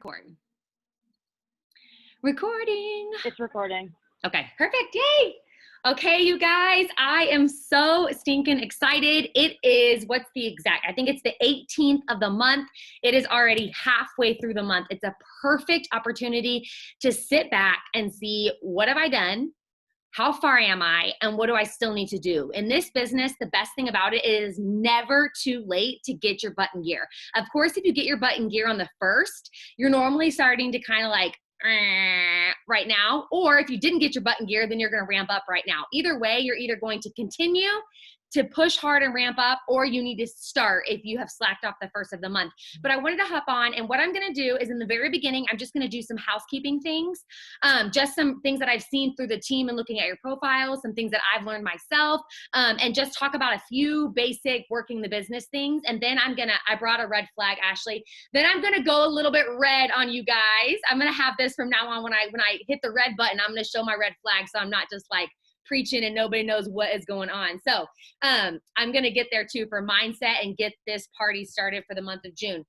Record. Recording. It's recording. Okay, perfect. Yay. Okay, you guys, I am so stinking excited. It is, I think it's the 18th of the month. It is already halfway through the month. It's a perfect opportunity to sit back and see, what have I done? How far am I? And what do I still need to do? In this business, the best thing about it is never too late to get your butt in gear. Of course, if you get your butt in gear on the first, you're normally starting to kind of like, right now, or if you didn't get your butt in gear, then you're going to ramp up right now. Either way, you're either going to continue to push hard and ramp up, or you need to start if you have slacked off the first of the month. But I wanted to hop on, and what I'm going to do is in the very beginning, I'm just going to do some housekeeping things, just some things that I've seen through the team and looking at your profiles, some things that I've learned myself, and just talk about a few basic working the business things. And then I brought a red flag, Ashley. Then I'm going to go a little bit red on you guys. I'm going to have this from now on. When I hit the red button, I'm going to show my red flag, so I'm not just like preaching and nobody knows what is going on. So I'm going to get there too for mindset and get this party started for the month of June.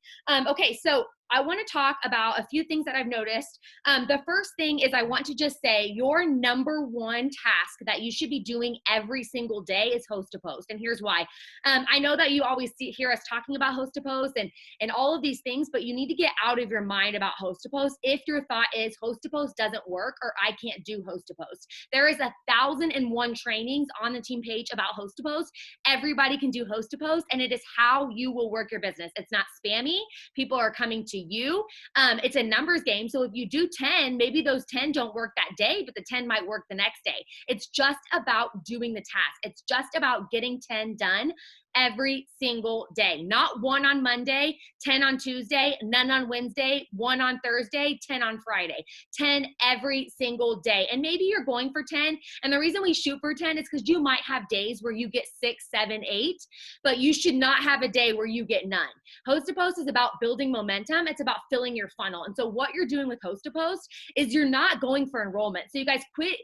Okay, so I want to talk about a few things that I've noticed. The first thing is I want to just say your number one task that you should be doing every single day is host a post. And here's why. I know that you always hear us talking about host a post and all of these things, but you need to get out of your mind about host a post if your thought is host a post doesn't work or I can't do host a post. There is 1,001 trainings on the team page about host a post. Everybody can do host a post, and it is how you will work your business. It's not spammy. People are coming to you. It's a numbers game. So if you do 10, maybe those 10 don't work that day, but the 10 might work the next day. It's just about doing the task. It's just about getting 10 done every single day. Not 1 on Monday, 10 on Tuesday, none on Wednesday, 1 on Thursday, 10 on Friday. 10 every single day. And maybe you're going for 10. And the reason we shoot for 10 is because you might have days where you get 6, 7, 8, but you should not have a day where you get none. Host a post is about building momentum. It's about filling your funnel. And so what you're doing with host a post is you're not going for enrollment. So you guys quit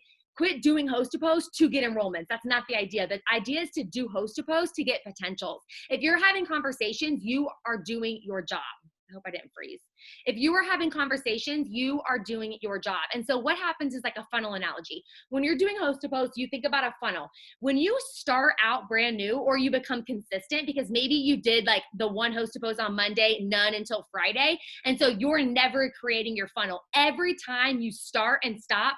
doing host a post to get enrollments. That's not the idea. The idea is to do host a post to get potentials. If you're having conversations, you are doing your job. I hope I didn't freeze. If you are having conversations, you are doing your job. And so what happens is like a funnel analogy. When you're doing host to post, you think about a funnel. When you start out brand new or you become consistent, because maybe you did like the one host to post on Monday, none until Friday. And so you're never creating your funnel. Every time you start and stop,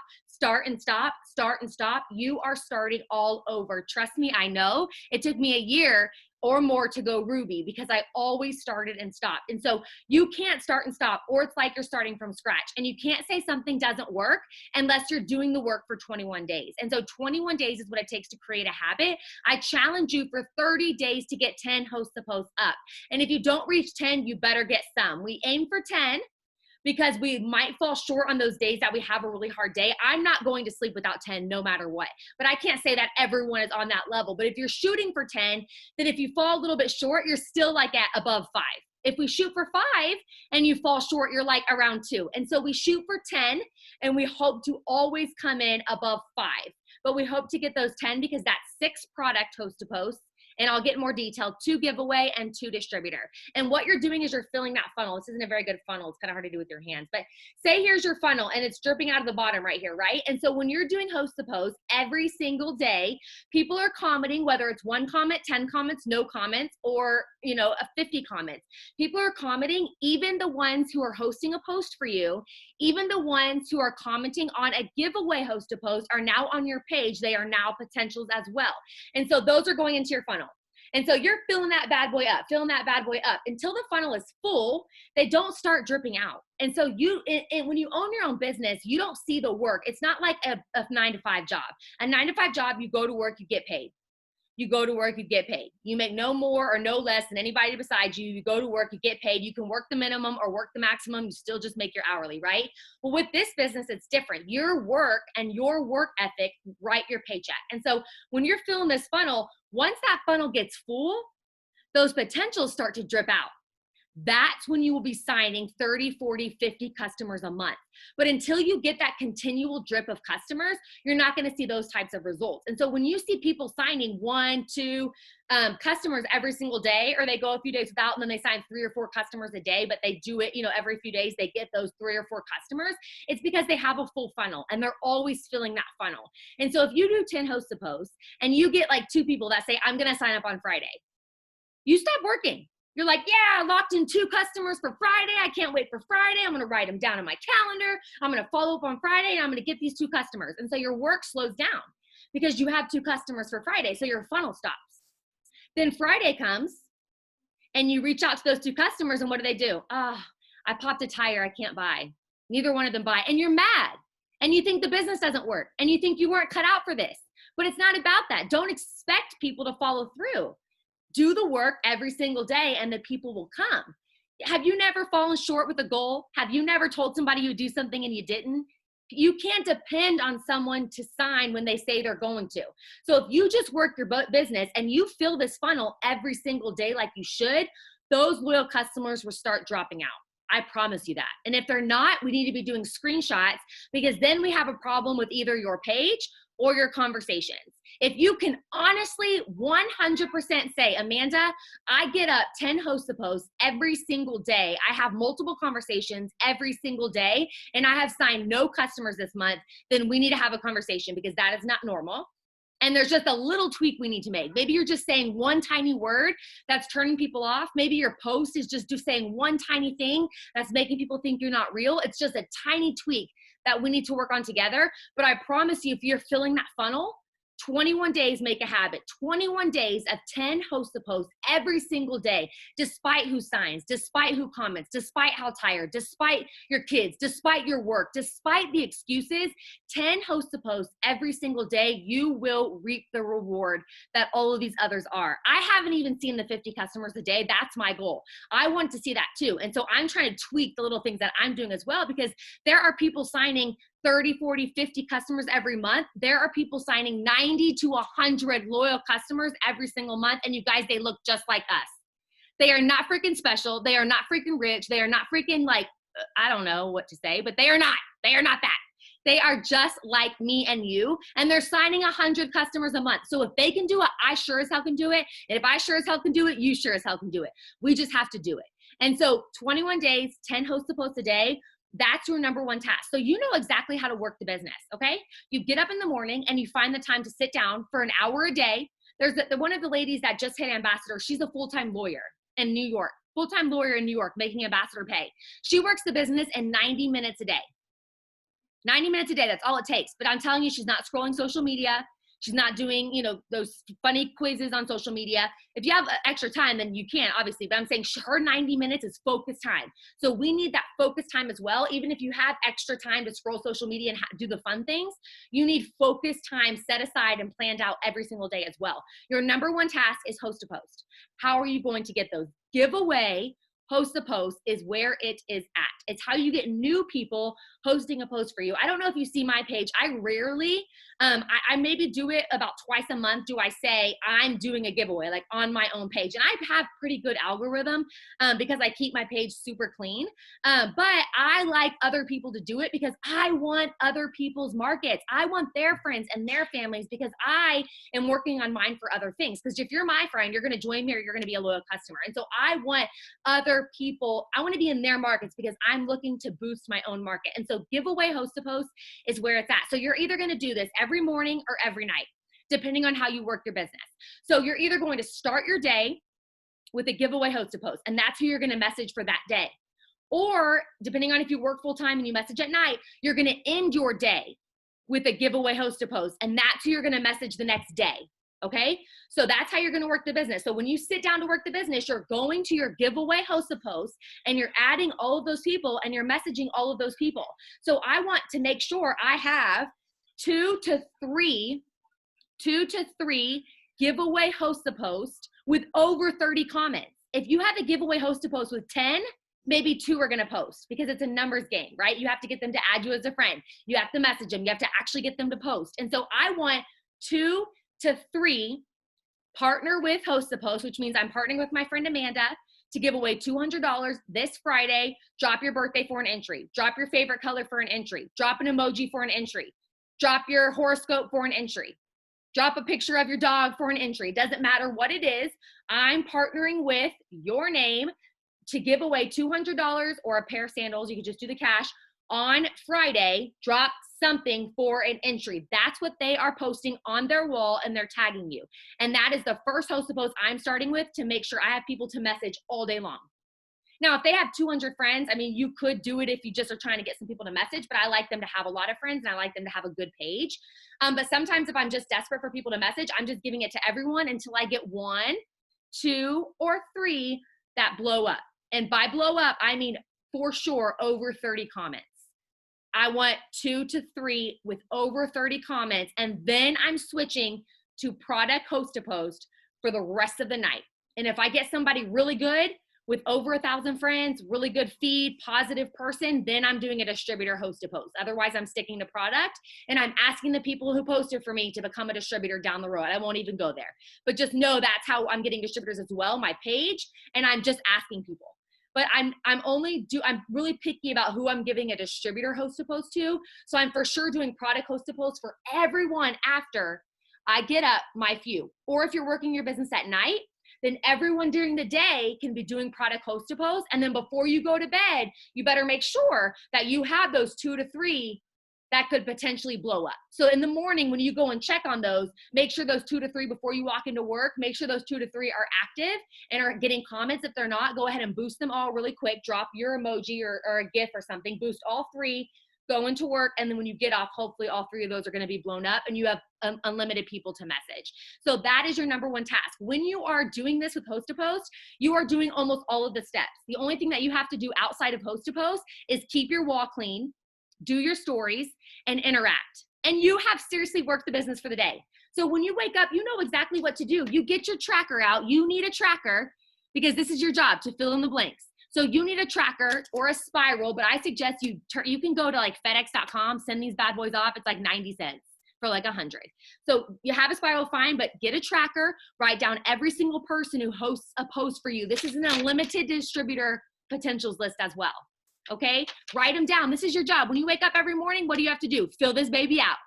you are starting all over. Trust me, I know. It took me a year or more to go Ruby because I always started and stopped. And so you can't start and stop, or it's like you're starting from scratch. And you can't say something doesn't work unless you're doing the work for 21 days. And so 21 days is what it takes to create a habit. I challenge you for 30 days to get 10 host to post up. And if you don't reach 10, you better get some. We aim for 10. Because we might fall short on those days that we have a really hard day. I'm not going to sleep without 10 no matter what. But I can't say that everyone is on that level. But if you're shooting for 10, then if you fall a little bit short, you're still like at above 5. If we shoot for 5 and you fall short, you're like around 2. And so we shoot for 10 and we hope to always come in above 5. But we hope to get those 10 because that's 6 product host to post. And I'll get more detail, 2 giveaway and 2 distributor. And what you're doing is you're filling that funnel. This isn't a very good funnel. It's kind of hard to do with your hands. But say here's your funnel and it's dripping out of the bottom right here, right? And so when you're doing host to post every single day, people are commenting, whether it's 1 comment, 10 comments, no comments, or 50 comments. People are commenting, even the ones who are hosting a post for you, even the ones who are commenting on a giveaway host to post are now on your page. They are now potentials as well. And so those are going into your funnel. And so you're filling that bad boy up until the funnel is full. They don't start dripping out. And so when you own your own business, you don't see the work. It's not like a 9-to-5 job. A 9-to-5 job, you go to work, you get paid. You go to work, you get paid. You make no more or no less than anybody beside you. You go to work, you get paid. You can work the minimum or work the maximum. You still just make your hourly, right? Well, with this business, it's different. Your work and your work ethic write your paycheck. And so when you're filling this funnel, once that funnel gets full, those potentials start to drip out. That's when you will be signing 30, 40, 50 customers a month. But until you get that continual drip of customers, you're not going to see those types of results. And so when you see people signing 1, 2 customers every single day, or they go a few days without and then they sign 3 or 4 customers a day, but they do it, every few days, they get those 3 or 4 customers. It's because they have a full funnel and they're always filling that funnel. And so if you do 10 host to post and you get like 2 people that say, I'm going to sign up on Friday, you stop working. You're like, yeah, I locked in 2 customers for Friday. I can't wait for Friday. I'm going to write them down in my calendar. I'm going to follow up on Friday and I'm going to get these 2 customers. And so your work slows down because you have 2 customers for Friday. So your funnel stops. Then Friday comes and you reach out to those 2 customers and what do? I popped a tire. I can't buy. Neither one of them buy. And you're mad and you think the business doesn't work and you think you weren't cut out for this. But it's not about that. Don't expect people to follow through. Do the work every single day and the people will come. Have you never fallen short with a goal? Have you never told somebody you would do something and you didn't? You can't depend on someone to sign when they say they're going to. So if you just work your business and you fill this funnel every single day like you should, those loyal customers will start dropping out. I promise you that. And if they're not, we need to be doing screenshots because then we have a problem with either your page or your conversations. If you can honestly 100% say, Amanda, I get up 10 host to posts every single day. I have multiple conversations every single day, and I have signed no customers this month, then we need to have a conversation because that is not normal. And there's just a little tweak we need to make. Maybe you're just saying one tiny word that's turning people off. Maybe your post is just saying one tiny thing that's making people think you're not real. It's just a tiny tweak that we need to work on together. But I promise you, if you're filling that funnel, 21 days make a habit, 21 days of 10 host to post every single day, despite who signs, despite who comments, despite how tired, despite your kids, despite your work, despite the excuses, 10 host to post every single day, you will reap the reward that all of these others are. I haven't even seen the 50 customers a day. That's my goal. I want to see that too. And so I'm trying to tweak the little things that I'm doing as well because there are people signing 30, 40, 50 customers every month. There are people signing 90 to 100 loyal customers every single month. And you guys, they look just like us. They are not freaking special. They are not freaking rich. They are not freaking like, I don't know what to say, but they are not. They are not that. They are just like me and you, and they're signing 100 customers a month. So if they can do it, I sure as hell can do it. And if I sure as hell can do it, you sure as hell can do it. We just have to do it. And so 21 days, 10 host to post a day, that's your number one task. So you know exactly how to work the business, okay? You get up in the morning and you find the time to sit down for an hour a day. There's one of the ladies that just hit ambassador. She's a full-time lawyer in New York, full-time lawyer in New York, making ambassador pay. She works the business in 90 minutes a day. 90 minutes a day, that's all it takes. But I'm telling you, she's not scrolling social media. She's not doing, those funny quizzes on social media. If you have extra time, then you can, obviously. But I'm saying her 90 minutes is focus time. So we need that focus time as well. Even if you have extra time to scroll social media and do the fun things, you need focus time set aside and planned out every single day as well. Your number one task is host to post. How are you going to get those? Giveaway host to post is where it is at. It's how you get new people hosting a post for you. I don't know if you see my page. I rarely, I maybe do it about twice a month. Do I say I'm doing a giveaway like on my own page? And I have pretty good algorithm because I keep my page super clean. But I like other people to do it because I want other people's markets. I want their friends and their families because I am working on mine for other things. Because if you're my friend, you're going to join me or you're going to be a loyal customer. And so I want other people, I want to be in their markets because I'm looking to boost my own market. And so giveaway host to post is where it's at. So you're either going to do this every morning or every night, depending on how you work your business. So you're either going to start your day with a giveaway host to post, and that's who you're going to message for that day. Or depending on if you work full time and you message at night, you're going to end your day with a giveaway host to post, and that's who you're going to message the next day. Okay, so that's how you're going to work the business. So when you sit down to work the business, you're going to your giveaway host to post and you're adding all of those people and you're messaging all of those people. So I want to make sure I have two to three giveaway host to post with over 30 comments. If you have a giveaway host to post with 10, maybe 2 are going to post because it's a numbers game, right? You have to get them to add you as a friend. You have to message them. You have to actually get them to post. And so I want 2 to 3 partner with host to post, which means I'm partnering with my friend Amanda to give away $200 this Friday. Drop your birthday for an entry. Drop your favorite color for an entry. Drop an emoji for an entry. Drop your horoscope for an entry. Drop a picture of your dog for an entry. Doesn't matter what it is. I'm partnering with your name to give away $200 or a pair of sandals. You can just do the cash on Friday. Drop something for an entry. That's what they are posting on their wall, and they're tagging you. And that is the first host of post I'm starting with to make sure I have people to message all day long. Now, if they have 200 friends, I mean, you could do it if you just are trying to get some people to message, but I like them to have a lot of friends and I like them to have a good page. But sometimes if I'm just desperate for people to message, I'm just giving it to everyone until I get 1, 2, or 3 that blow up. And by blow up, I mean for sure over 30 comments. I want 2 to 3 with over 30 comments, and then I'm switching to product host to post for the rest of the night. And if I get somebody really good with over 1,000 friends, really good feed, positive person, then I'm doing a distributor host to post. Otherwise, I'm sticking to product, and I'm asking the people who posted for me to become a distributor down the road. I won't even go there. But just know that's how I'm getting distributors as well, my page, and I'm just asking people. But I'm really picky about who I'm giving a distributor host to post to. So I'm for sure doing product host to post for everyone after I get up my few. Or if you're working your business at night, then everyone during the day can be doing product host to post. And then before you go to bed, you better make sure that you have those 2 to 3 that could potentially blow up. So in the morning, when you go and check on those, make sure those 2 to 3 before you walk into work, make sure those 2 to 3 are active and are getting comments. If they're not, go ahead and boost them all really quick. Drop your emoji or a GIF or something, boost all 3, go into work. And then when you get off, hopefully all 3 of those are going to be blown up and you have unlimited people to message. So that is your number 1 task. When you are doing this with host to post, you are doing almost all of the steps. The only thing that you have to do outside of host to post is keep your wall clean, do your stories, and interact. And you have seriously worked the business for the day. So when you wake up, you know exactly what to do. You get your tracker out. You need a tracker because this is your job to fill in the blanks. So you need a tracker or a spiral, but I suggest you can go to like FedEx.com, send these bad boys off. It's like 90 cents for like 100. So you have a spiral, fine, but get a tracker, write down every single person who hosts a post for you. This is an unlimited distributor potentials list as well. Okay, write them down. This is your job. When you wake up every morning, what do you have to do? Fill this baby out.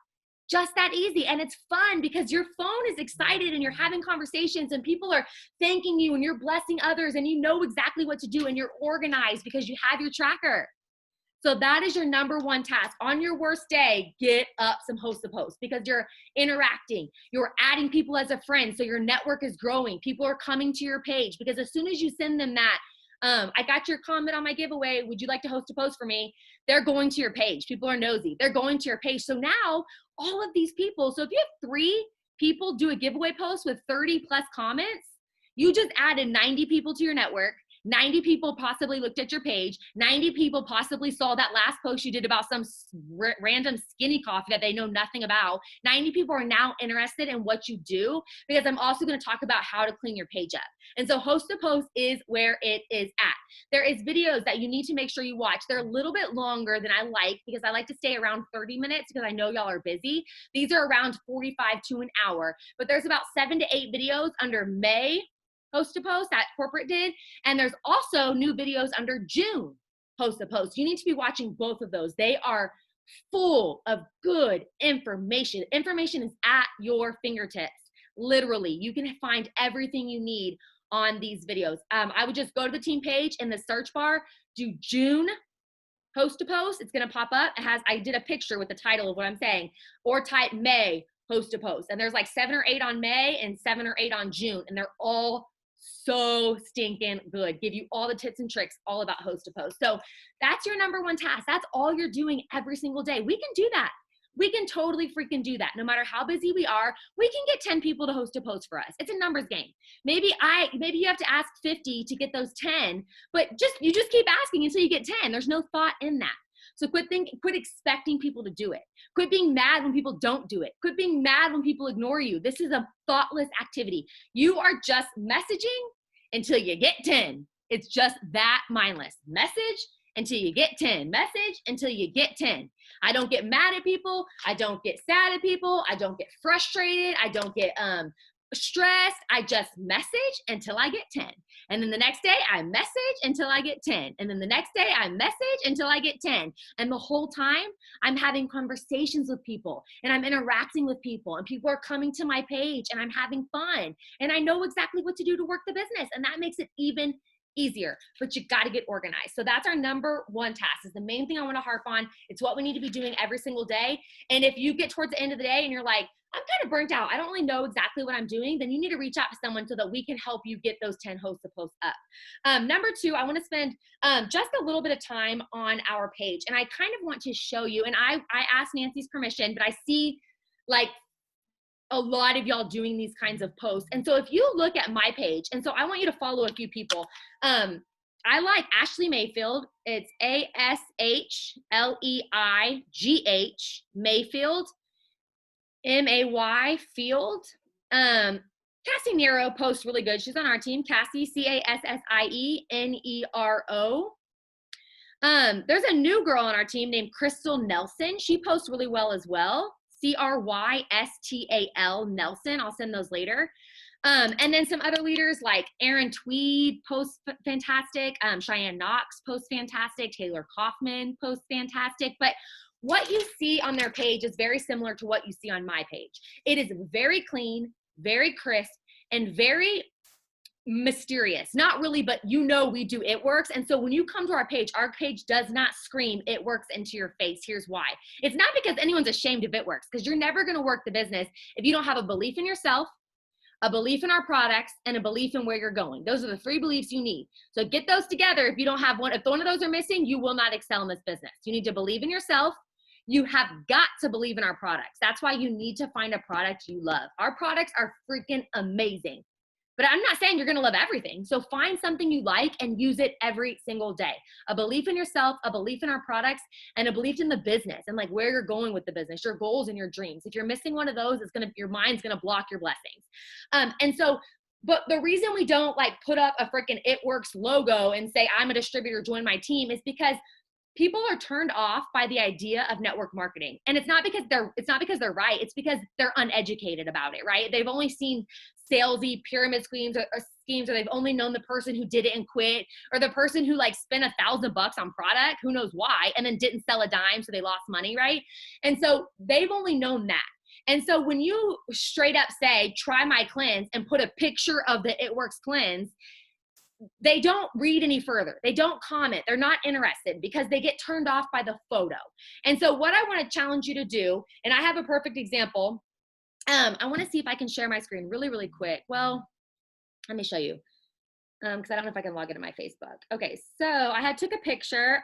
Just that easy. And it's fun because your phone is excited and you're having conversations and people are thanking you and you're blessing others and you know exactly what to do and you're organized because you have your tracker. So that is your number 1 task. On your worst day, get up some host to post because you're interacting. You're adding people as a friend. So your network is growing. People are coming to your page because as soon as you send them that, I got your comment on my giveaway. Would you like to host a post for me? They're going to your page. People are nosy. They're going to your page. So now all of these people, so if you have 3 people do a giveaway post with 30 plus comments, you just added 90 people to your network. 90 people possibly looked at your page. 90 people possibly saw that last post you did about some random skinny coffee that they know nothing about. 90 people are now interested in what you do because I'm also going to talk about how to clean your page up. And so host to post is where it is at. There is videos that you need to make sure you watch. They're a little bit longer than I like because I like to stay around 30 minutes because I know y'all are busy. These are around 45 to an hour, but there's about 7 to 8 videos under May host to post that corporate did. And there's also new videos under June host to post. You need to be watching both of those. They are full of good information. Information is at your fingertips. Literally, you can find everything you need on these videos. I would just go to the team page in the search bar, do June host to post. It's going to pop up. I did a picture with the title of what I'm saying, or type May host to post. And there's like 7 or 8 on May and 7 or 8 on June. And they're all so stinking good. Give you all the tips and tricks all about host to post. So that's your number 1 task. That's all you're doing every single day. We can do that. We can totally freaking do that. No matter how busy we are, we can get 10 people to host a post for us. It's a numbers game. Maybe you have to ask 50 to get those 10, but you just keep asking until you get 10. There's no thought in that. So quit expecting people to do it. Quit being mad when people don't do it. Quit being mad when people ignore you. This is a thoughtless activity. You are just messaging until you get 10. It's just that mindless. Message until you get 10. Message until you get 10. I don't get mad at people. I don't get sad at people. I don't get frustrated. I don't get stressed, I just message until I get 10. And then the next day I message until I get 10. And then the next day I message until I get 10. And the whole time I'm having conversations with people and I'm interacting with people and people are coming to my page and I'm having fun. And I know exactly what to do to work the business. And that makes it even easier, but you got to get organized. So that's our number one task, is the main thing I want to harp on. It's what we need to be doing every single day. And if you get towards the end of the day and you're like, I'm kind of burnt out, I don't really know exactly what I'm doing, then you need to reach out to someone so that we can help you get those 10 hosts to post up. Number two, I want to spend just a little bit of time on our page. And I kind of want to show you, and I asked Nancy's permission, but I see like a lot of y'all doing these kinds of posts. And so if you look at my page, and so I want you to follow a few people. I like Ashley Mayfield. It's ASHLEIGH Mayfield, MAY Field. Cassie Nero posts really good. She's on our team. Cassie, CASSIENERO. There's a new girl on our team named Crystal Nelson. She posts really well as well. CRYSTAL Nelson. I'll send those later. And then some other leaders like Aaron Tweed posts fantastic. Cheyenne Knox posts fantastic. Taylor Kaufman posts fantastic. But what you see on their page is very similar to what you see on my page. It is very clean, very crisp, and very mysterious. Not really, but you know we do It Works. And so when you come to our page does not scream It Works into your face. Here's why. It's not because anyone's ashamed of It Works, because you're never going to work the business if you don't have a belief in yourself, a belief in our products, and a belief in where you're going. Those are the three beliefs you need. So get those together. If you don't have one, if one of those are missing, you will not excel in this business. You need to believe in yourself. You have got to believe in our products. That's why you need to find a product you love. Our products are freaking amazing. But I'm not saying you're going to love everything. So find something you like and use it every single day. A belief in yourself, a belief in our products, and a belief in the business and like where you're going with the business, your goals and your dreams. If you're missing one of those, your mind's going to block your blessings. But the reason we don't like put up a freaking It Works logo and say, I'm a distributor, join my team, is because people are turned off by the idea of network marketing. And it's not because they're right. It's because they're uneducated about it, right? They've only seen salesy pyramid schemes or they've only known the person who did it and quit, or the person who like spent $1,000 on product, who knows why, and then didn't sell a dime, so they lost money, right? And so they've only known that. And so when you straight up say, try my cleanse, and put a picture of the It Works cleanse, they don't read any further. They don't comment. They're not interested because they get turned off by the photo. And so what I want to challenge you to do, and I have a perfect example. I want to see if I can share my screen really, really quick. Well, let me show you because I don't know if I can log into my Facebook. Okay, so I took a picture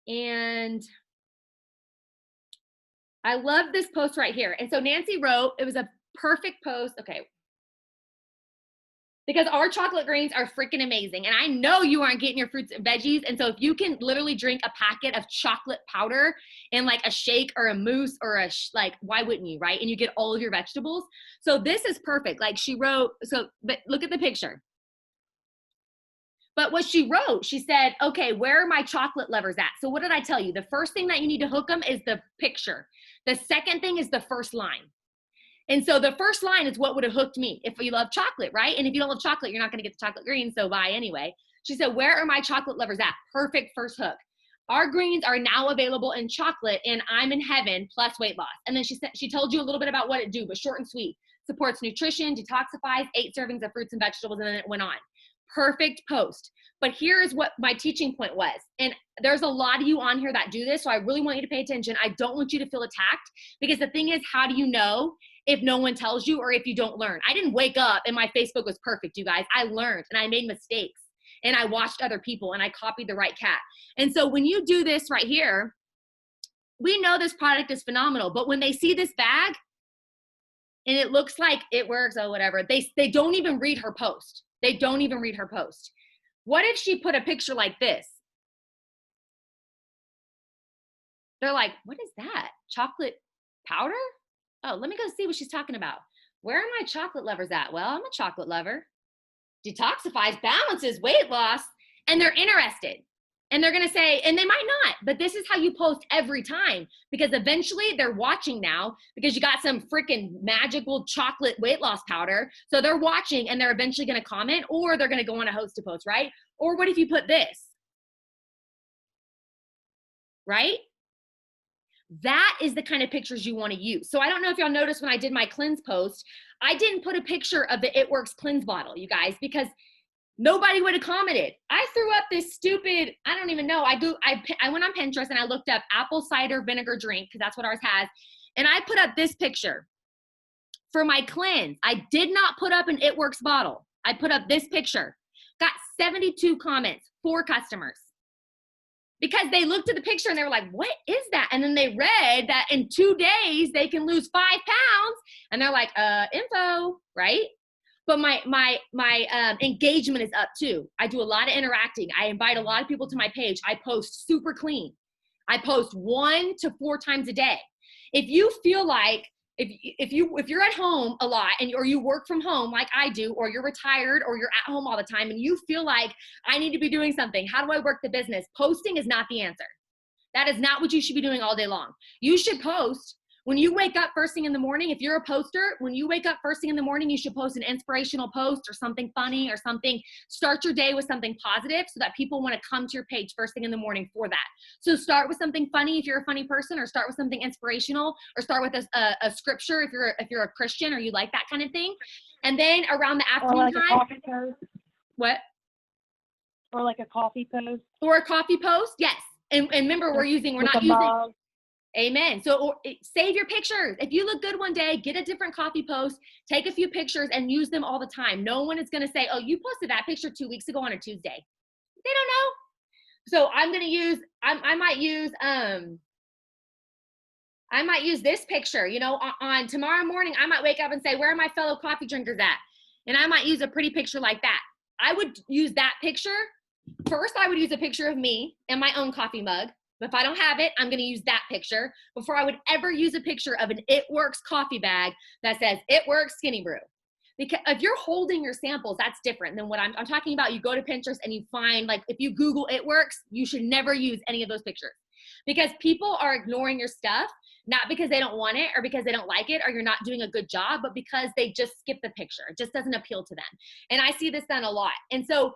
and I love this post right here. And so Nancy wrote, it was a perfect post. Okay. Because our chocolate greens are freaking amazing. And I know you aren't getting your fruits and veggies. And so if you can literally drink a packet of chocolate powder in like a shake or a mousse or like, why wouldn't you, right? And you get all of your vegetables. So this is perfect. Like she wrote, but look at the picture. But what she wrote, she said, okay, where are my chocolate lovers at? So what did I tell you? The first thing that you need to hook them is the picture. The second thing is the first line. And so the first line is what would have hooked me if you love chocolate, right? And if you don't love chocolate, you're not going to get the chocolate greens, so bye anyway. She said, where are my chocolate lovers at? Perfect first hook. Our greens are now available in chocolate and I'm in heaven plus weight loss. And then she told you a little bit about what it do, but short and sweet. Supports nutrition, detoxifies, 8 servings of fruits and vegetables, and then it went on. Perfect post. But here is what my teaching point was. And there's a lot of you on here that do this, so I really want you to pay attention. I don't want you to feel attacked, because the thing is, how do you know if no one tells you or if you don't learn? I didn't wake up and my Facebook was perfect, you guys. I learned and I made mistakes and I watched other people and I copied the right cat. And so when you do this right here, we know this product is phenomenal, but when they see this bag and it looks like It Works or whatever, they don't even read her post. They don't even read her post. What if she put a picture like this? They're like, what is that? Chocolate powder? Oh, let me go see what she's talking about. Where are my chocolate lovers at? Well, I'm a chocolate lover. Detoxifies, balances, weight loss, and they're interested. And they're going to say, and they might not, but this is how you post every time, because eventually they're watching now because you got some freaking magical chocolate weight loss powder. So they're watching and they're eventually going to comment, or they're going to go on a host to post, right? Or what if you put this, right? That is the kind of pictures you want to use. So I don't know if y'all noticed when I did my cleanse post, I didn't put a picture of the It Works cleanse bottle, you guys, because nobody would have commented. I threw up this stupid, I don't even know. I went on Pinterest and I looked up apple cider vinegar drink, because that's what ours has. And I put up this picture for my cleanse. I did not put up an It Works bottle. I put up this picture. Got 72 comments, 4 customers. Because they looked at the picture and they were like, what is that? And then they read that in 2 days they can lose 5 pounds. And they're like, info, right? But my engagement is up too. I do a lot of interacting. I invite a lot of people to my page. I post super clean. I post 1 to 4 times a day. If you feel like, if you're at home a lot or you work from home like I do, or you're retired or you're at home all the time and you feel like I need to be doing something, how do I work the business? Posting is not the answer. That is not what you should be doing all day long. You should post when you wake up first thing in the morning. If you're a poster, when you wake up first thing in the morning, you should post an inspirational post or something funny or something. Start your day with something positive so that people want to come to your page first thing in the morning for that. So start with something funny if you're a funny person, or start with something inspirational, or start with a scripture if you're a Christian or you like that kind of thing. And then around the afternoon like time. A coffee post. What? Or like a coffee post. Or a coffee post, yes. And remember, we're not using. Mug. Amen. So save your pictures. If you look good one day, get a different coffee post, take a few pictures and use them all the time. No one is going to say, oh, you posted that picture 2 weeks ago on a Tuesday. They don't know. So I'm going to use, I might use this picture, on tomorrow morning. I might wake up and say, where are my fellow coffee drinkers at? And I might use a pretty picture like that. I would use that picture. First, I would use a picture of me and my own coffee mug. If I don't have it, I'm going to use that picture before I would ever use a picture of an It Works coffee bag that says It Works Skinny Brew. Because if you're holding your samples, that's different than what I'm talking about. You go to Pinterest and you find, like, if you Google It Works, you should never use any of those pictures, because people are ignoring your stuff, not because they don't want it or because they don't like it or you're not doing a good job, but because they just skip the picture. It just doesn't appeal to them. And I see this done a lot. And so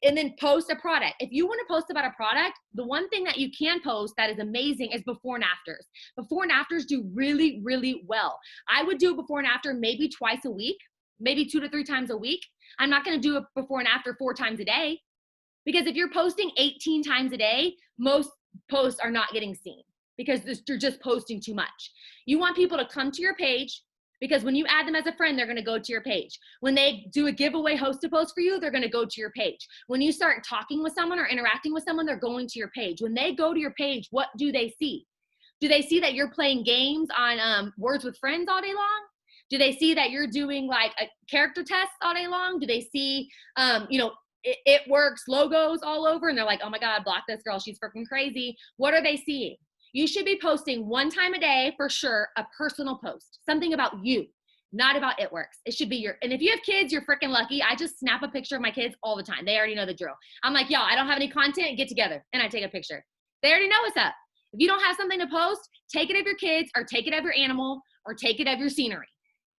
and then post a product. If you want to post about a product, the one thing that you can post that is amazing is before and afters. Before and afters do really, really well. I would do a before and after maybe twice a week, maybe 2 to 3 times a week. I'm not going to do a before and after 4 times a day, because if you're posting 18 times a day, most posts are not getting seen because you're just posting too much. You want people to come to your page, because when you add them as a friend, they're going to go to your page. When they do a giveaway host a post for you, they're going to go to your page. When you start talking with someone or interacting with someone, they're going to your page. When they go to your page, what do they see? Do they see that you're playing games on Words with Friends all day long? Do they see that you're doing like a character test all day long? Do they see, it Works logos all over and they're like, oh my God, block this girl, she's freaking crazy. What are they seeing? You should be posting 1 time a day for sure, a personal post, something about you, not about It Works. It should be and if you have kids, you're freaking lucky. I just snap a picture of my kids all the time. They already know the drill. I'm like, y'all, I don't have any content, get together. And I take a picture. They already know what's up. If you don't have something to post, take it of your kids or take it of your animal or take it of your scenery.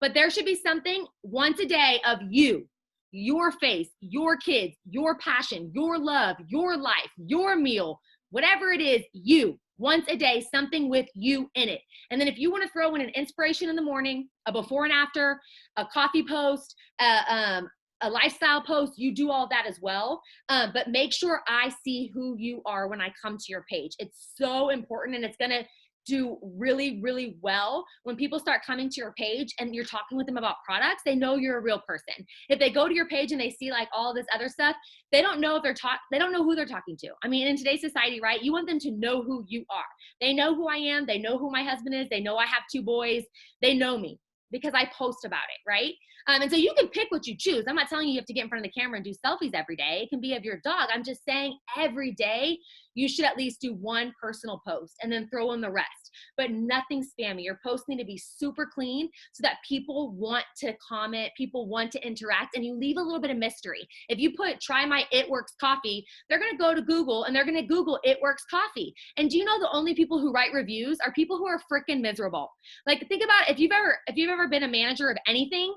But there should be something once a day of you, your face, your kids, your passion, your love, your life, your meal, whatever it is, you. Once a day, something with you in it. And then if you want to throw in an inspiration in the morning, a before and after, a coffee post, a lifestyle post, you do all that as well. But make sure I see who you are when I come to your page. It's so important, and it's going to do really, really well when people start coming to your page and you're talking with them about products. They know you're a real person. If they go to your page and they see like all this other stuff, they don't know if they don't know who they're talking to. I mean, in today's society, right? You want them to know who you are. They know who I am. They know who my husband is. They know I have 2 boys. They know me because I post about it, right? And so you can pick what you choose. I'm not telling you have to get in front of the camera and do selfies every day. It can be of your dog. I'm just saying every day you should at least do one personal post and then throw in the rest, but nothing spammy. Your posts need to be super clean so that people want to comment, people want to interact, and you leave a little bit of mystery. If you put try my It Works coffee, they're going to go to Google and they're going to Google It Works coffee. And do you know the only people who write reviews are people who are freaking miserable? Like, think about if you've ever been a manager of anything,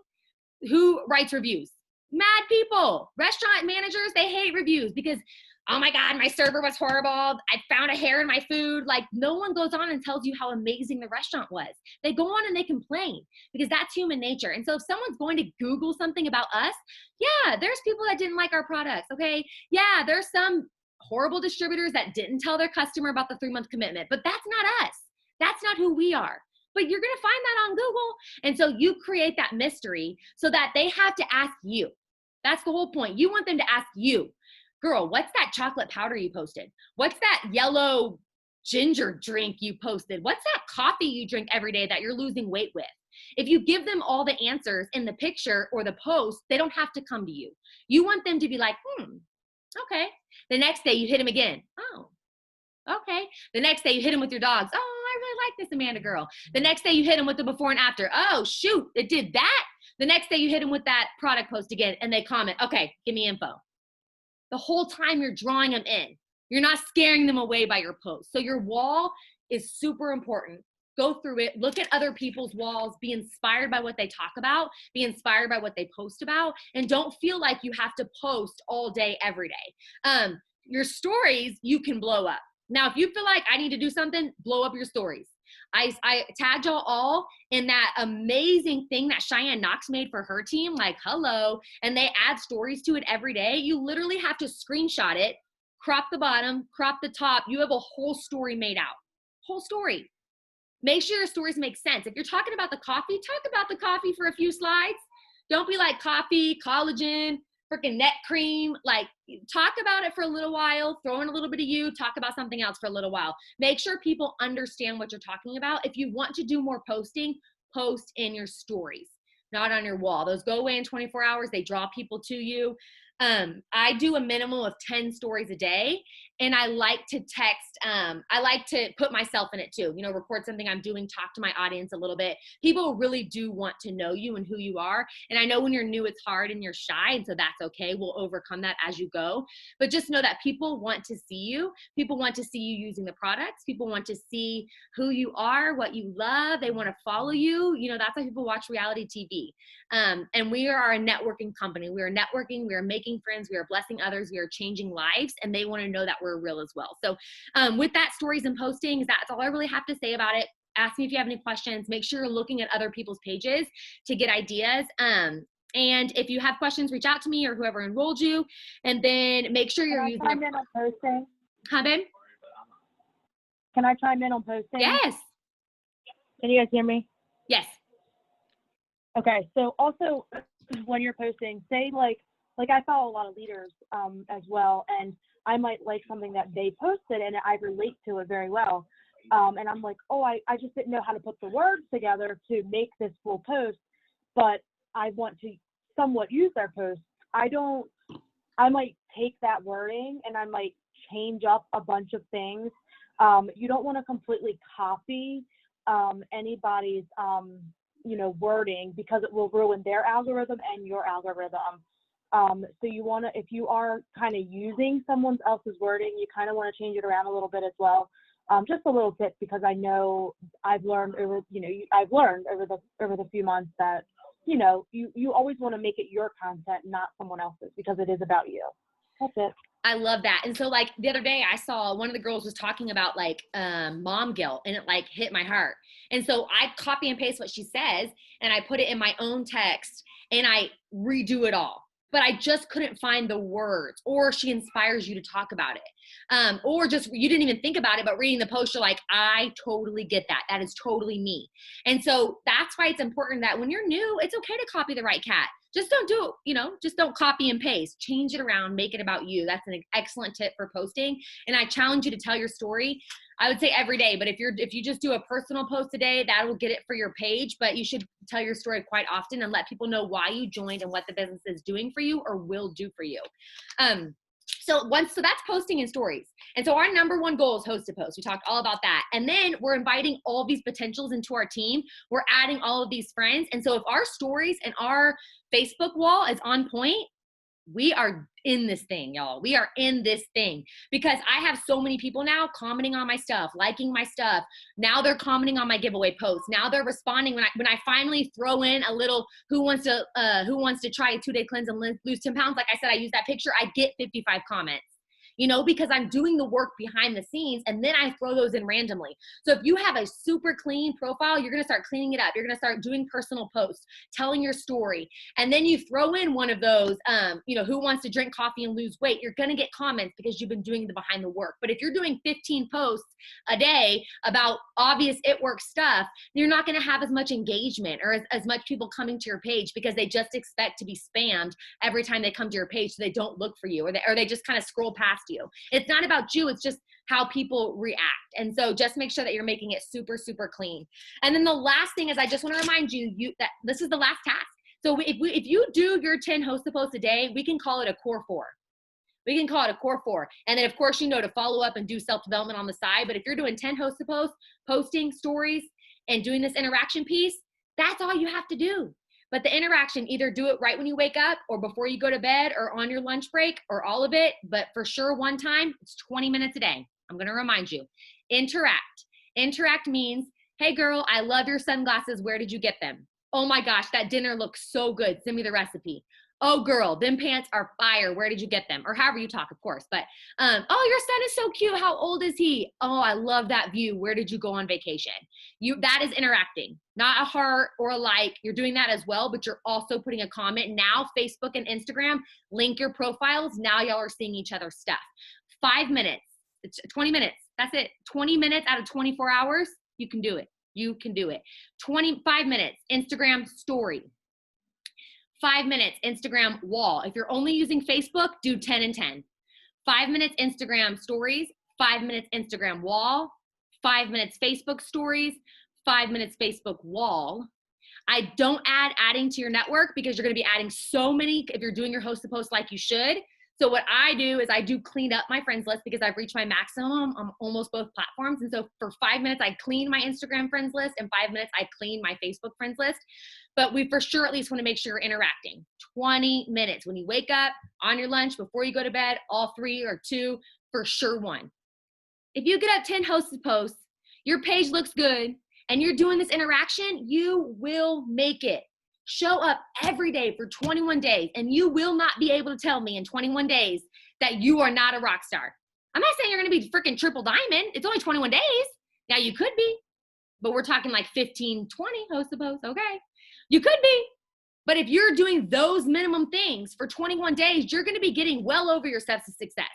who writes reviews? Mad people. Restaurant managers, they hate reviews because, oh my God, my server was horrible. I found a hair in my food. Like, no one goes on and tells you how amazing the restaurant was. They go on and they complain because that's human nature. And so if someone's going to Google something about us, yeah, there's people that didn't like our products, okay? Yeah, there's some horrible distributors that didn't tell their customer about the 3-month commitment, but that's not us. That's not who we are. But you're going to find that on Google. And so you create that mystery so that they have to ask you. That's the whole point. You want them to ask you, girl, what's that chocolate powder you posted? What's that yellow ginger drink you posted? What's that coffee you drink every day that you're losing weight with? If you give them all the answers in the picture or the post, they don't have to come to you. You want them to be like, okay. The next day you hit them again. Oh, okay. The next day you hit them with your dogs. Oh, I really like this Amanda girl. The next day you hit them with the before and after. Oh, shoot, it did that. The next day you hit them with that product post again and they comment, okay, give me info. The whole time you're drawing them in. You're not scaring them away by your post. So your wall is super important. Go through it, look at other people's walls, be inspired by what they talk about, be inspired by what they post about, and don't feel like you have to post all day, every day. Your stories, you can blow up. Now, if you feel like I need to do something, blow up your stories. I tagged y'all all in that amazing thing that Cheyenne Knox made for her team, like, hello, and they add stories to it every day. You literally have to screenshot it, crop the bottom, crop the top. You have a whole story made out. Whole story. Make sure your stories make sense. If you're talking about the coffee, talk about the coffee for a few slides. Don't be like coffee, collagen, freaking neck cream. Like, talk about it for a little while, throw in a little bit of you, talk about something else for a little while. Make sure people understand what you're talking about. If you want to do more posting, post in your stories, not on your wall. Those go away in 24 hours. They draw people to you. I do a minimum of 10 stories a day, and I like to text. I like to put myself in it too, record something I'm doing, talk to my audience a little bit. People really do want to know you and who you are. And I know when you're new, it's hard and you're shy. And so that's okay. We'll overcome that as you go. But just know that people want to see you. People want to see you using the products. People want to see who you are, what you love. They want to follow you. That's why people watch reality TV. And we are a networking company. We are networking. We are making friends. We are blessing others. We are changing lives. And they want to know that we're real as well. So with that, stories and postings, that's all I really have to say about it. Ask me if you have any questions. Make sure you're looking at other people's pages to get ideas. And if you have questions, reach out to me or whoever enrolled you. And then make sure you're using. Can I chime in on posting? Huh, babe? Can I chime in on posting? Yes. Can you guys hear me? Yes. Okay. So also when you're posting, say like I follow a lot of leaders as well, and I might like something that they posted and I relate to it very well. And I'm like, oh, I just didn't know how to put the words together to make this full post, but I want to somewhat use their post. I might take that wording and I might change up a bunch of things. You don't want to completely copy anybody's, wording, because it will ruin their algorithm and your algorithm. So you want to, if you are kind of using someone else's wording, you kind of want to change it around a little bit as well. Just a little tip, because I know I've learned over the few months that, you always want to make it your content, not someone else's, because it is about you. That's it. I love that. And so like the other day I saw one of the girls was talking about like mom guilt, and it like hit my heart. And so I copy and paste what she says and I put it in my own text and I redo it all. But I just couldn't find the words, or she inspires you to talk about it. Or just, you didn't even think about it, but reading the post, you're like, I totally get that. That is totally me. And so that's why it's important that when you're new, it's okay to copy the right cat. Just don't do it, just don't copy and paste. Change it around, make it about you. That's an excellent tip for posting. And I challenge you to tell your story. I would say every day, but if you just do a personal post a day, that will get it for your page. But you should tell your story quite often and let people know why you joined and what the business is doing for you or will do for you. So that's posting in stories. And so our number one goal is host to post. We talked all about that. And then we're inviting all these potentials into our team. We're adding all of these friends. And so if our stories and our Facebook wall is on point, we are in this thing, y'all. We are in this thing because I have so many people now commenting on my stuff, liking my stuff. Now they're commenting on my giveaway posts. Now they're responding when I finally throw in a little who wants to try a 2-day cleanse and lose 10 pounds. Like I said, I use that picture. I get 55 comments. Because I'm doing the work behind the scenes and then I throw those in randomly. So if you have a super clean profile, you're going to start cleaning it up. You're going to start doing personal posts, telling your story. And then you throw in one of those, who wants to drink coffee and lose weight, you're going to get comments because you've been doing the behind the work. But if you're doing 15 posts a day about obvious it works stuff, you're not going to have as much engagement or as much people coming to your page because they just expect to be spammed every time they come to your page so they don't look for you or they just kind of scroll past you. It's not about you. It's just how people react. And so just make sure that you're making it super, super clean. And then the last thing is I just want to remind you that this is the last task. So if you do your 10 host to post a day, we can call it a core 4. We can call it a core 4. And then of course, to follow up and do self-development on the side. But if you're doing 10 host to post, posting stories and doing this interaction piece, that's all you have to do. But the interaction, either do it right when you wake up or before you go to bed or on your lunch break or all of it. But for sure, one time, it's 20 minutes a day. I'm going to remind you. Interact. Interact means, hey girl, I love your sunglasses. Where did you get them? Oh my gosh, that dinner looks so good. Send me the recipe. Oh girl, them pants are fire. Where did you get them? Or however you talk, of course. But, oh, your son is so cute. How old is he? Oh, I love that view. Where did you go on vacation? That is interacting, not a heart or a like. You're doing that as well, but you're also putting a comment. Now, Facebook and Instagram link your profiles. Now y'all are seeing each other's stuff. 5 minutes, it's 20 minutes. That's it. 20 minutes out of 24 hours. You can do it. You can do it. 25 minutes, Instagram story. 5 minutes, Instagram wall. If you're only using Facebook, do 10 and 10. 5 minutes, Instagram stories. 5 minutes, Instagram wall. 5 minutes, Facebook stories. 5 minutes, Facebook wall. I don't add adding to your network because you're going to be adding so many if you're doing your host to post like you should. So what I do is I do clean up my friends list because I've reached my maximum on almost both platforms. And so for 5 minutes, I clean my Instagram friends list and 5 minutes, I clean my Facebook friends list. But we for sure at least want to make sure you're interacting. 20 minutes when you wake up, on your lunch, before you go to bed, all 3 or 2, for sure 1. If you get up 10 hosted posts, your page looks good, and you're doing this interaction, you will make it. Show up every day for 21 days, and you will not be able to tell me in 21 days that you are not a rock star. I'm not saying you're going to be freaking triple diamond. It's only 21 days. Now, you could be, but we're talking like 15, 20 host to post. Okay. You could be. But if you're doing those minimum things for 21 days, you're going to be getting well over your steps to success.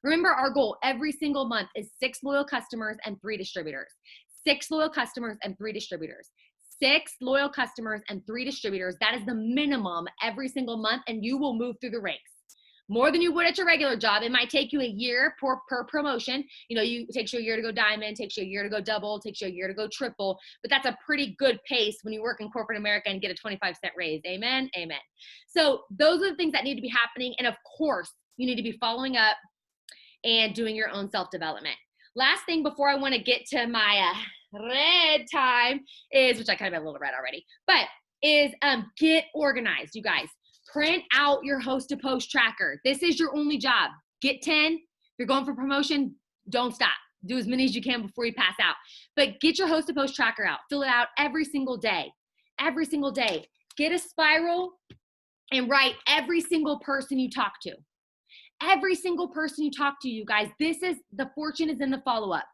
Remember, our goal every single month is 6 loyal customers and 3 distributors. 6 loyal customers and 3 distributors. 6 loyal customers and 3 distributors. That is the minimum every single month, and you will move through the ranks. More than you would at your regular job. It might take you a year per promotion. It takes you a year to go diamond, takes you a year to go double, takes you a year to go triple. But that's a pretty good pace when you work in corporate America and get a 25-cent raise. Amen? Amen. So those are the things that need to be happening. And of course, you need to be following up and doing your own self-development. Last thing before I want to get to my red time is, which I kind of have a little red already, but is get organized, you guys. Print out your host to post tracker. This is your only job. Get 10. If you're going for promotion, don't stop. Do as many as you can before you pass out. But get your host to post tracker out. Fill it out every single day. Every single day. Get a spiral and write every single person you talk to. Every single person you talk to, you guys. The fortune is in the follow-up.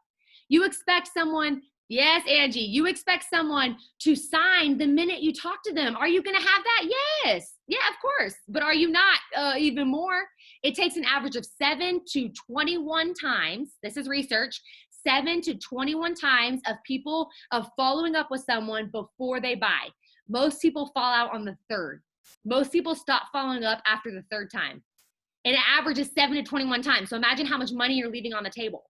You expect someone, yes, Angie, you expect someone to sign the minute you talk to them. Are you going to have that? Yes. Yeah, of course. But are you not even more? It takes an average of 7 to 21 times. This is research. 7 to 21 times of following up with someone before they buy. Most people fall out on the 3rd. Most people stop following up after the 3rd time. And it averages 7 to 21 times. So imagine how much money you're leaving on the table,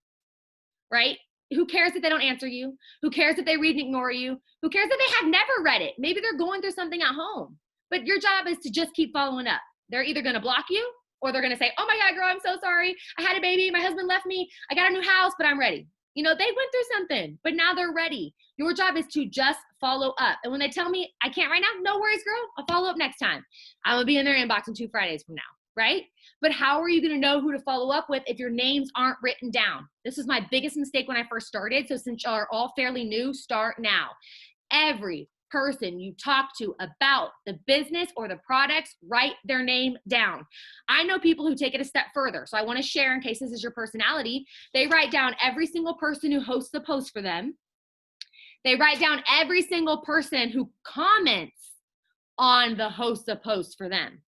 right? Who cares if they don't answer you? Who cares if they read and ignore you? Who cares if they have never read it? Maybe they're going through something at home. But your job is to just keep following up. They're either going to block you Or they're going to say, oh my God, girl, I'm so sorry. I had a baby. My husband left me. I got a new house, but I'm ready. You know, they went through something, but now they're ready. Your job is to just follow up. And when they tell me I can't right now, no worries, girl. I'll follow up next time. I'm going to be in their inbox in 2 Fridays from now, right? But how are you going to know who to follow up with if your names aren't written down? This was my biggest mistake when I first started. So since y'all are all fairly new, start now. Every person you talk to about the business or the products, write their name down. I know people who take it a step further. So I want to share, in case this is your personality, they write down every single person who hosts a post for them. They write down every single person who comments on the host a post for them.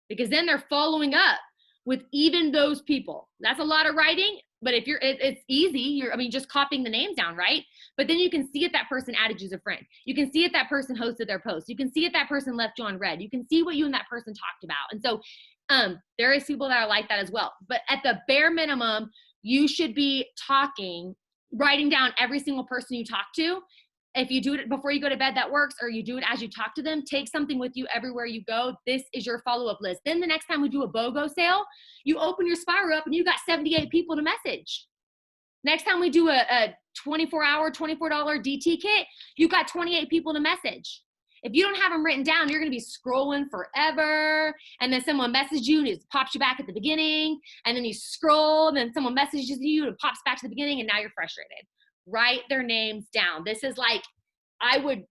Because then they're following up with even those people. That's a lot of writing, but if it's easy. Just copying the names down, right? But then you can see if that person added you as a friend. You can see if that person hosted their post. You can see if that person left you on read. You can see what you and that person talked about. And so there is people that are like that as well. But at the bare minimum, you should be writing down every single person you talk to. If you do it before you go to bed, that works, or you do it as you talk to them. Take something with you everywhere you go. This is your follow-up list. Then the next time we do a BOGO sale, you open your Spyro up and you got 78 people to message. Next time we do a 24-hour, $24 DT kit, you got 28 people to message. If you don't have them written down, you're going to be scrolling forever. And then someone messages you and it pops you back at the beginning. And then you scroll and then someone messages you and it pops back to the beginning, and now you're frustrated. Write their names down. This is like, I would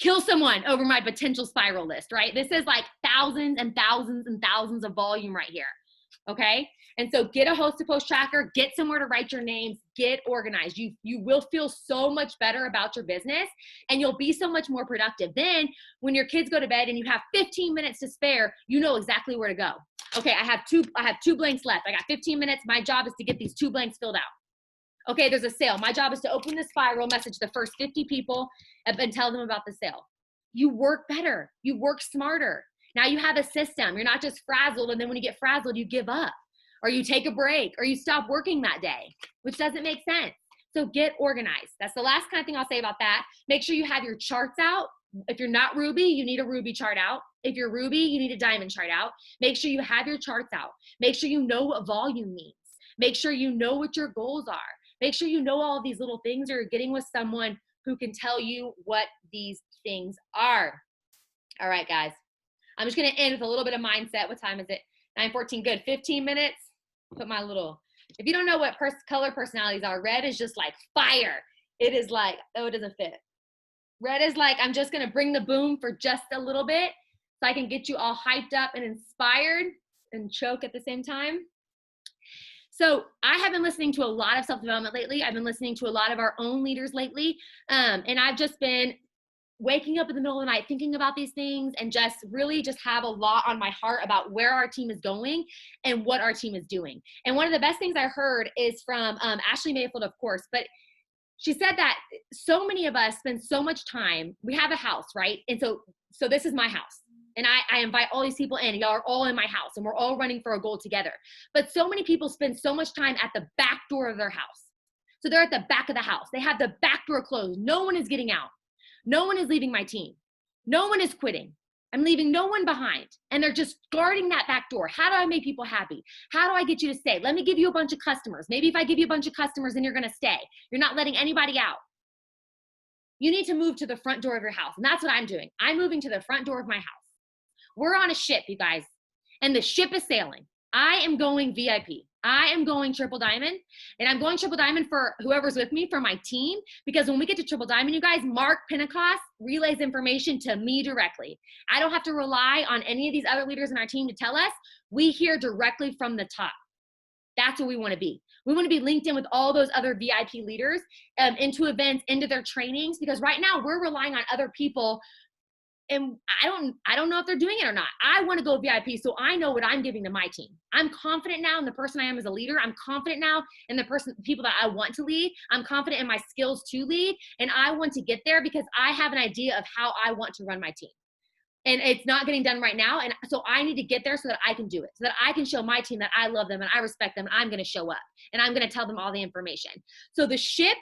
kill someone over my potential spiral list, right? This is like thousands and thousands and thousands of volume right here. Okay. And so get a host to post tracker, get somewhere to write your names, get organized. You will feel so much better about your business, and you'll be so much more productive. Then when your kids go to bed and you have 15 minutes to spare, you know exactly where to go. Okay. I have two blanks left. I got 15 minutes. My job is to get these 2 blanks filled out. Okay, there's a sale. My job is to open the Spiral, message the first 50 people, and tell them about the sale. You work better. You work smarter. Now you have a system. You're not just frazzled, and then when you get frazzled, you give up, or you take a break, or you stop working that day, which doesn't make sense. So get organized. That's the last kind of thing I'll say about that. Make sure you have your charts out. If you're not Ruby, you need a Ruby chart out. If you're Ruby, you need a diamond chart out. Make sure you have your charts out. Make sure you know what volume means. Make sure you know what your goals are. Make sure you know all of these little things, or you're getting with someone who can tell you what these things are. All right, guys. I'm just going to end with a little bit of mindset. What time is it? 9:14. Good. 15 minutes. Put my little, if you don't know what color personalities are, red is just like fire. It is like, oh, it doesn't fit. Red is like, I'm just going to bring the boom for just a little bit so I can get you all hyped up and inspired and choke at the same time. So I have been listening to a lot of self-development lately. I've been listening to a lot of our own leaders lately. And I've just been waking up in the middle of the night thinking about these things, and just really just have a lot on my heart about where our team is going and what our team is doing. And one of the best things I heard is from Ashley Mayfield, of course, but she said that so many of us spend so much time, we have a house, right? And so this is my house. And I invite all these people in. Y'all are all in my house, and we're all running for a goal together. But so many people spend so much time at the back door of their house. So they're at the back of the house. They have the back door closed. No one is getting out. No one is leaving my team. No one is quitting. I'm leaving no one behind. And they're just guarding that back door. How do I make people happy? How do I get you to stay? Let me give you a bunch of customers. Maybe if I give you a bunch of customers, then you're going to stay. You're not letting anybody out. You need to move to the front door of your house. And that's what I'm doing. I'm moving to the front door of my house. We're on a ship, you guys, and the ship is sailing. I am going VIP. I am going triple diamond, and I'm going triple diamond for whoever's with me, for my team, because when we get to triple diamond, you guys, Mark Pentecost relays information to me directly. I don't have to rely on any of these other leaders in our team to tell us. We hear directly from the top. That's what we want to be. We want to be linked in with all those other VIP leaders into events, into their trainings, because right now we're relying on other people. And I don't know if they're doing it or not. I want to go VIP so I know what I'm giving to my team. I'm confident now in the person I am as a leader. I'm confident now in the people that I want to lead. I'm confident in my skills to lead. And I want to get there because I have an idea of how I want to run my team. And it's not getting done right now. And so I need to get there so that I can do it, so that I can show my team that I love them and I respect them, and I'm going to show up and I'm going to tell them all the information. So the ship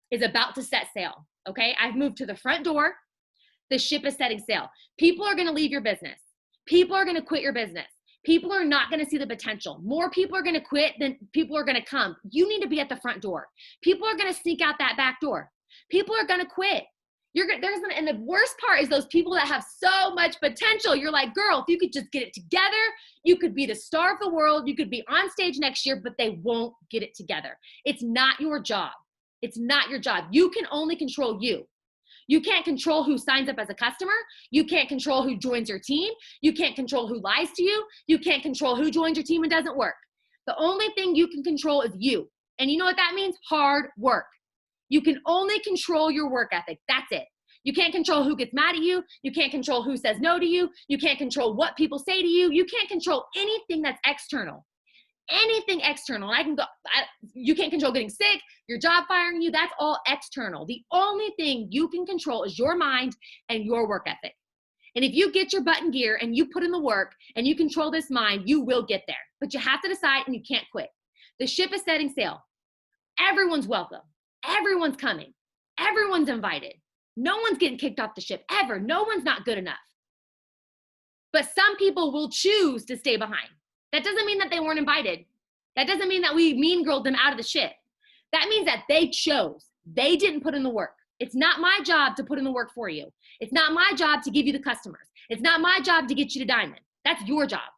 is about to set sail. Okay. I've moved to the front door. The ship is setting sail. People are going to leave your business. People are going to quit your business. People are not going to see the potential. More people are going to quit than people are going to come. You need to be at the front door. People are going to sneak out that back door. People are going to quit. And the worst part is those people that have so much potential. You're like, girl, if you could just get it together, you could be the star of the world. You could be on stage next year, but they won't get it together. It's not your job. It's not your job. You can only control you. You can't control who signs up as a customer. You can't control who joins your team. You can't control who lies to you. You can't control who joins your team and doesn't work. The only thing you can control is you. And you know what that means? Hard work. You can only control your work ethic. That's it. You can't control who gets mad at you. You can't control who says no to you. You can't control what people say to you. You can't control anything that's external. Anything external. You can't control getting sick, your job firing you. That's all external. The only thing you can control is your mind and your work ethic. And if you get your butt in gear and you put in the work and you control this mind, you will get there. But you have to decide, and you can't quit. The ship is setting sail. Everyone's welcome. Everyone's coming. Everyone's invited. No one's getting kicked off the ship ever. No one's not good enough. But some people will choose to stay behind. That doesn't mean that they weren't invited. That doesn't mean that we mean girled them out of the ship. That means that they chose. They didn't put in the work. It's not my job to put in the work for you. It's not my job to give you the customers. It's not my job to get you to diamond. That's your job.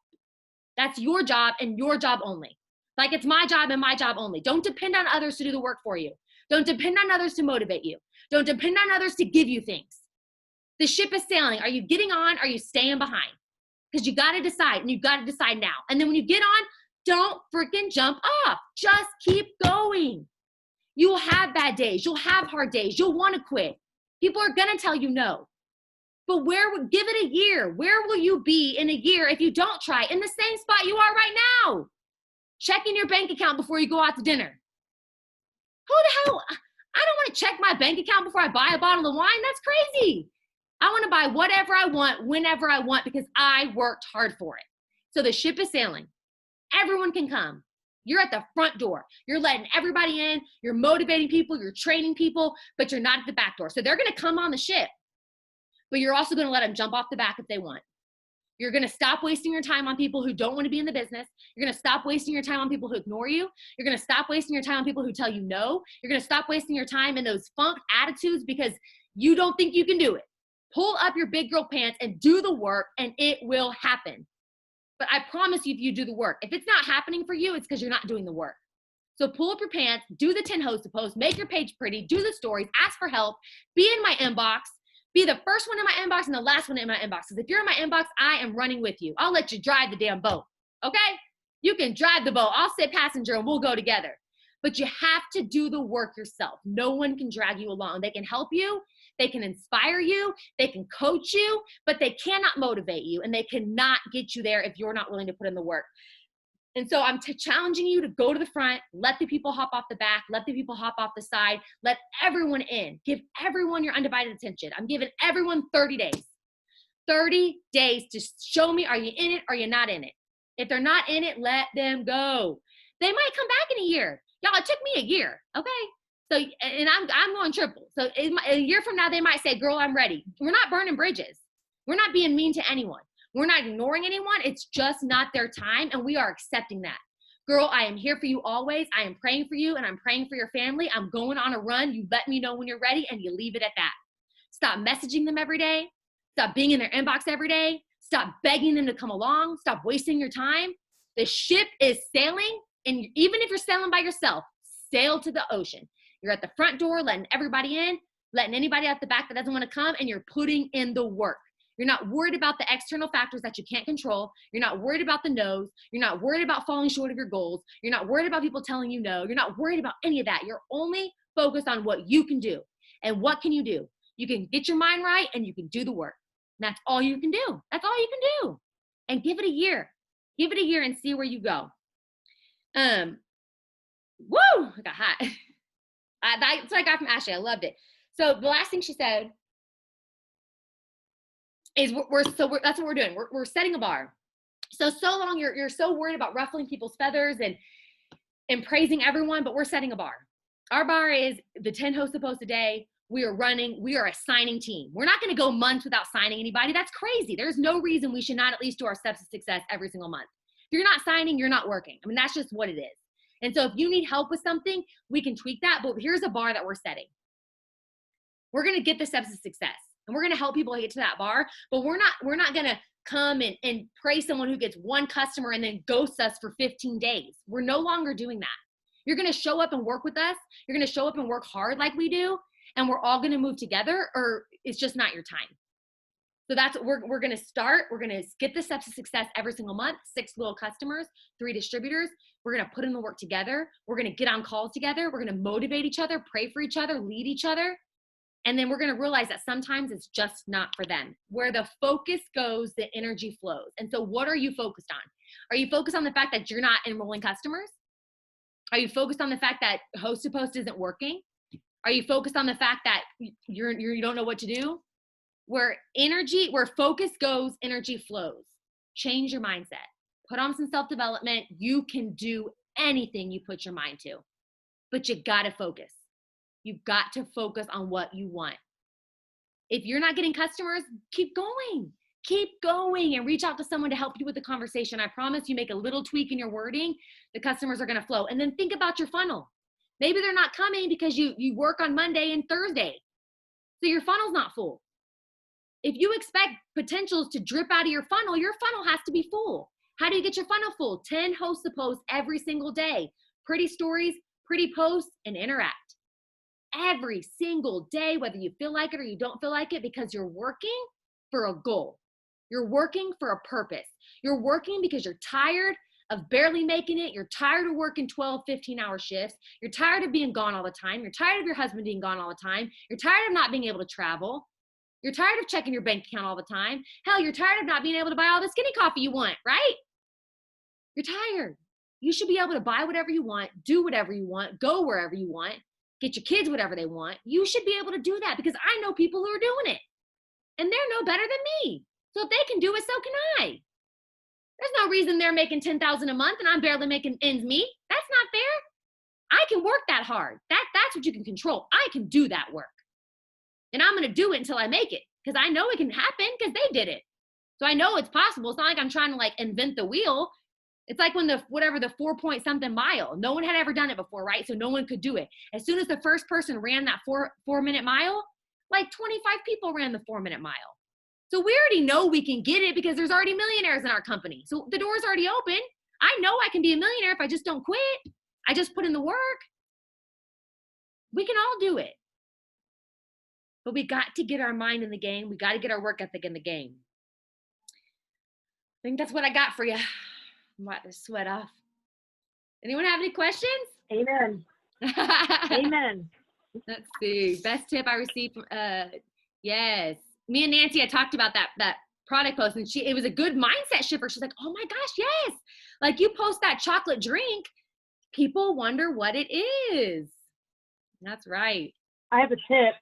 That's your job and your job only. Like it's my job and my job only. Don't depend on others to do the work for you. Don't depend on others to motivate you. Don't depend on others to give you things. The ship is sailing. Are you getting on? Or are you staying behind? Because you got to decide, and you got to decide now. And then when you get on, don't freaking jump off. Just keep going. You'll have bad days. You'll have hard days. You'll want to quit. People are going to tell you no. But give it a year. Where will you be in a year if you don't try? In the same spot you are right now. Checking your bank account before you go out to dinner. Who the hell? I don't want to check my bank account before I buy a bottle of wine. That's crazy. I want to buy whatever I want, whenever I want, because I worked hard for it. So the ship is sailing. Everyone can come. You're at the front door. You're letting everybody in. You're motivating people. You're training people, but you're not at the back door. So they're going to come on the ship, but you're also going to let them jump off the back if they want. You're going to stop wasting your time on people who don't want to be in the business. You're going to stop wasting your time on people who ignore you. You're going to stop wasting your time on people who tell you no. You're going to stop wasting your time in those funk attitudes because you don't think you can do it. Pull up your big girl pants and do the work, and it will happen. But I promise you, if you do the work, if it's not happening for you, it's because you're not doing the work. So pull up your pants, do the 10 host to post, make your page pretty, do the stories, ask for help, be in my inbox, be the first one in my inbox and the last one in my inbox. Because if you're in my inbox, I am running with you. I'll let you drive the damn boat, okay? You can drive the boat. I'll sit passenger and we'll go together. But you have to do the work yourself. No one can drag you along. They can help you. They can inspire you. They can coach you, but they cannot motivate you, and they cannot get you there if you're not willing to put in the work. And so I'm challenging you to go to the front, let the people hop off the back, let the people hop off the side, let everyone in, give everyone your undivided attention. I'm giving everyone 30 days. 30 days to show me, are you in it or are you not in it? If they're not in it, let them go. They might come back in a year. Y'all, it took me a year, okay? So, and I'm going triple. So a year from now, they might say, girl, I'm ready. We're not burning bridges. We're not being mean to anyone. We're not ignoring anyone. It's just not their time, and we are accepting that. Girl, I am here for you always. I am praying for you, and I'm praying for your family. I'm going on a run. You let me know when you're ready, and you leave it at that. Stop messaging them every day. Stop being in their inbox every day. Stop begging them to come along. Stop wasting your time. The ship is sailing, and even if you're sailing by yourself, sail to the ocean. You're at the front door, letting everybody in, letting anybody out the back that doesn't want to come, and you're putting in the work. You're not worried about the external factors that you can't control. You're not worried about the no's. You're not worried about falling short of your goals. You're not worried about people telling you no. You're not worried about any of that. You're only focused on what you can do. And what can you do? You can get your mind right, and you can do the work. And that's all you can do. That's all you can do. And give it a year. Give it a year and see where you go. Woo! I got hot. That's what I got from Ashley. I loved it. So the last thing she said is that's what we're doing. We're setting a bar. So long you're so worried about ruffling people's feathers and praising everyone, but we're setting a bar. Our bar is the 10 hosted posts a day. We are a signing team. We're not going to go months without signing anybody. That's crazy. There's no reason we should not at least do our steps to success every single month. If you're not signing, you're not working. I mean, that's just what it is. And so if you need help with something, we can tweak that. But here's a bar that we're setting. We're going to get the steps to success, and we're going to help people get to that bar. But we're not going to come and pray someone who gets one customer and then ghosts us for 15 days. We're no longer doing that. You're going to show up and work with us. You're going to show up and work hard like we do, and we're all going to move together, or it's just not your time. So that's what we're going to start. We're going to get the steps to success every single month, 6 loyal customers, 3 distributors. We're going to put in the work together. We're going to get on calls together. We're going to motivate each other, pray for each other, lead each other. And then we're going to realize that sometimes it's just not for them. Where the focus goes, the energy flows. And so what are you focused on? Are you focused on the fact that you're not enrolling customers? Are you focused on the fact that host to post isn't working? Are you focused on the fact that you don't know what to do? Where focus goes, energy flows. Change your mindset. Put on some self-development. You can do anything you put your mind to, but you got to focus. You've got to focus on what you want. If you're not getting customers, keep going. Keep going and reach out to someone to help you with the conversation. I promise you make a little tweak in your wording, the customers are going to flow. And then think about your funnel. Maybe they're not coming because you work on Monday and Thursday. So your funnel's not full. If you expect potentials to drip out of your funnel has to be full. How do you get your funnel full? 10 host to post every single day. Pretty stories, pretty posts, and interact. Every single day, whether you feel like it or you don't feel like it, because you're working for a goal. You're working for a purpose. You're working because you're tired of barely making it. You're tired of working 12, 15-hour shifts. You're tired of being gone all the time. You're tired of your husband being gone all the time. You're tired of not being able to travel. You're tired of checking your bank account all the time. Hell, you're tired of not being able to buy all the skinny coffee you want, right? You're tired. You should be able to buy whatever you want, do whatever you want, go wherever you want, get your kids whatever they want. You should be able to do that because I know people who are doing it, and they're no better than me. So if they can do it, so can I. There's no reason they're making $10,000 a month and I'm barely making ends meet. That's not fair. I can work that hard. That's what you can control. I can do that work. And I'm going to do it until I make it because I know it can happen because they did it. So I know it's possible. It's not like I'm trying to invent the wheel. It's like when the 4 point something mile, no one had ever done it before, right? So no one could do it. As soon as the first person ran that 4-minute mile, 25 people ran the 4-minute mile. So we already know we can get it because there's already millionaires in our company. So the door's already open. I know I can be a millionaire if I just don't quit. I just put in the work. We can all do it. But we got to get our mind in the game. We got to get our work ethic in the game. I think that's what I got for you. I'm about to sweat off. Anyone have any questions? Amen. Amen. Let's see. Best tip I received from, yes. Me and Nancy, I talked about that product post, and it was a good mindset shift. She's like, oh my gosh, yes. You post that chocolate drink, people wonder what it is. That's right. I have a tip.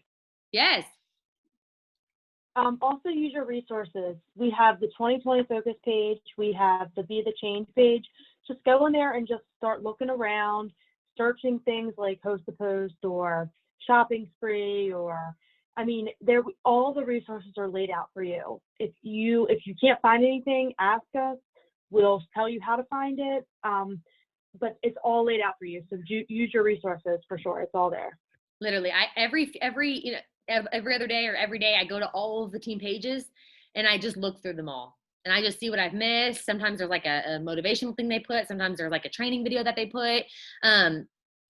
Yes. Also use your resources. We have the 2020 focus page. We have the Be the Change page. Just go in there and just start looking around, searching things like host to post or shopping spree, or all the resources are laid out for you. If you can't find anything, ask us. We'll tell you how to find it. But it's all laid out for you. So use your resources for sure. It's all there. Literally, every other day or every day I go to all of the team pages and I just look through them all and I just see what I've missed. Sometimes there's a motivational thing they put. Sometimes there's a training video that they put.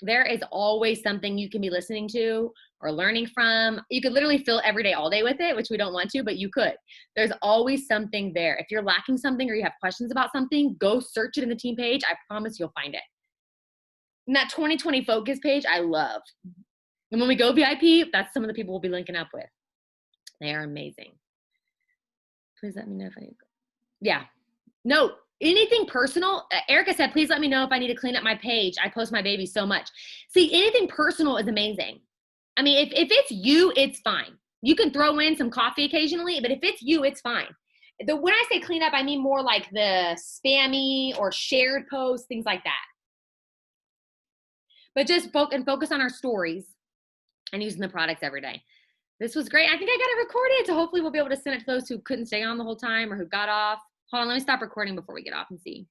There is always something you can be listening to or learning from. You could literally fill every day all day with it, which we don't want to, but you could. There's always something there. If you're lacking something or you have questions about something, go search it in the team page. I promise you'll find it. And that 2020 focus page, I love. And when we go VIP, that's some of the people we'll be linking up with. They are amazing. Please let me know if I need to go. Yeah. No, anything personal. Erica said, please let me know if I need to clean up my page. I post my baby so much. See, anything personal is amazing. I mean, if it's you, it's fine. You can throw in some coffee occasionally, but if it's you, it's fine. When I say clean up, I mean more like the spammy or shared posts, things like that. but just focus on our stories and using the products every day. This was great. I think I got it recorded, so hopefully we'll be able to send it to those who couldn't stay on the whole time or who got off. Hold on, let me stop recording before we get off and see.